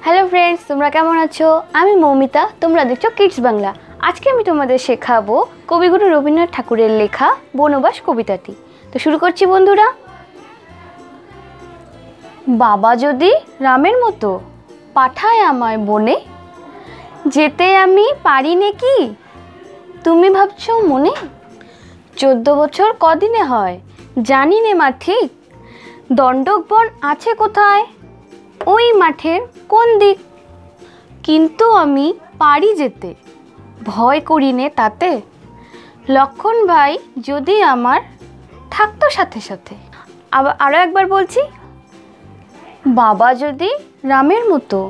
Hello friends, तुम्हारा केमन आछो? आमी मौमिता, तुम्हारा देखছো किड्स बांगला। आज के आमी तुम्हादेर शेखाबो कविगुरु रवीन्द्रनाथ ठाकुरेर लेखा बनबास कविताटी। तो शुरू करछि बंधुरा। बाबा जदि रामेर मतो पाठाय आमाय बने, जेते आमी पारि नाकि तुमि भाबছো मने? 14 बछर कदिने हय जानि ने मा ठीक, दंडक बन आछे कोथाय ओई माठेर कोन दिक, किन्तु आमी पारि जेते भय करि ने ताते, लक्षण भाई जदि आमार थाकतो साथे साथे। आबार आरो एकबार बोलछि, बाबा जदि रामेर मतो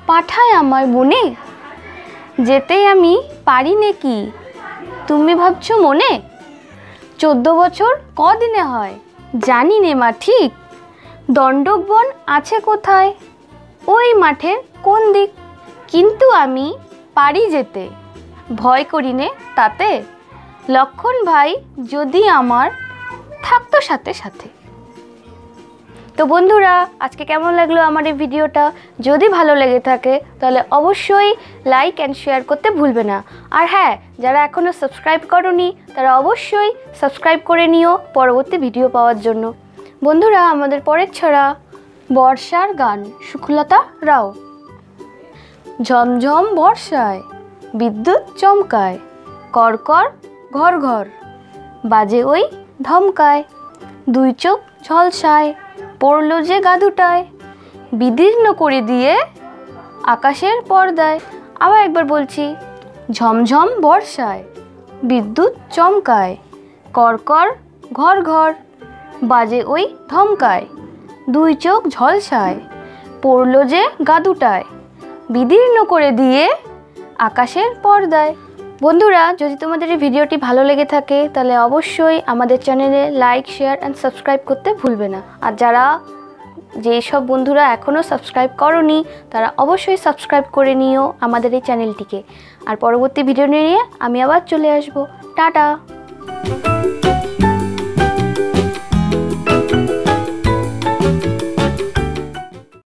पाठाय आमाय बने, जेते आमी पारि नाकि तुमि भाबছো मने? 14 बछर कदिने हय जानि ने मा ठीक, दंडक बन आछे कोथाय ओई माठेर कोन दिक, किन्तु आमी पारि जेते भय करि ने ताते, लक्षण भाई जदि आमार थाकतो साथे साथे। तो बंधुरा आज के केमन लागलो आमार भिडियोटा? जदि भालो लेगे थाके ताहले अवश्यई लाइक एंड शेयर करते भूलबे ना। और हाँ, जारा एखोनो सब्सक्राइब करोनी तारा अवश्यई सब्सक्राइब करे निओ परवर्ती भिडियो पाওয়ার জন্য। बंधुरा आमादेर परेर छड़ा बर्षार गान, सुखलता राव। झमझम बर्षाय विद्युत चमकाय, करकर घर घर बाजे ओई धमकाय, दुई चोख झलसाय पड़लो जे गादुटाय, विदीर्ण करे दिए आकाशेर पर्दाय। आबार एकबार बोलछि, झमझम बर्षाय विद्युत चमकाय, करकर घर घर बाजे ओई धमकाय, दुई चोख झलसाय पड़लो जे गादुटाय, विदीर्ण करे दिए आकाशेर पर्दाय। बंधुरा यदि तुम्हादेर এই ভিডিওটি ভালো লেগে থাকে তাহলে অবশ্যই আমাদের চ্যানেলে লাইক শেয়ার এন্ড সাবস্ক্রাইব করতে ভুলবে না। আর যারা যে সব বন্ধুরা এখনো সাবস্ক্রাইব করোনি তারা অবশ্যই সাবস্ক্রাইব করে নিও আমাদের এই চ্যানেলটিকে। আর পরবর্তী ভিডিও নিয়ে আমি আবার চলে আসব। টাটা।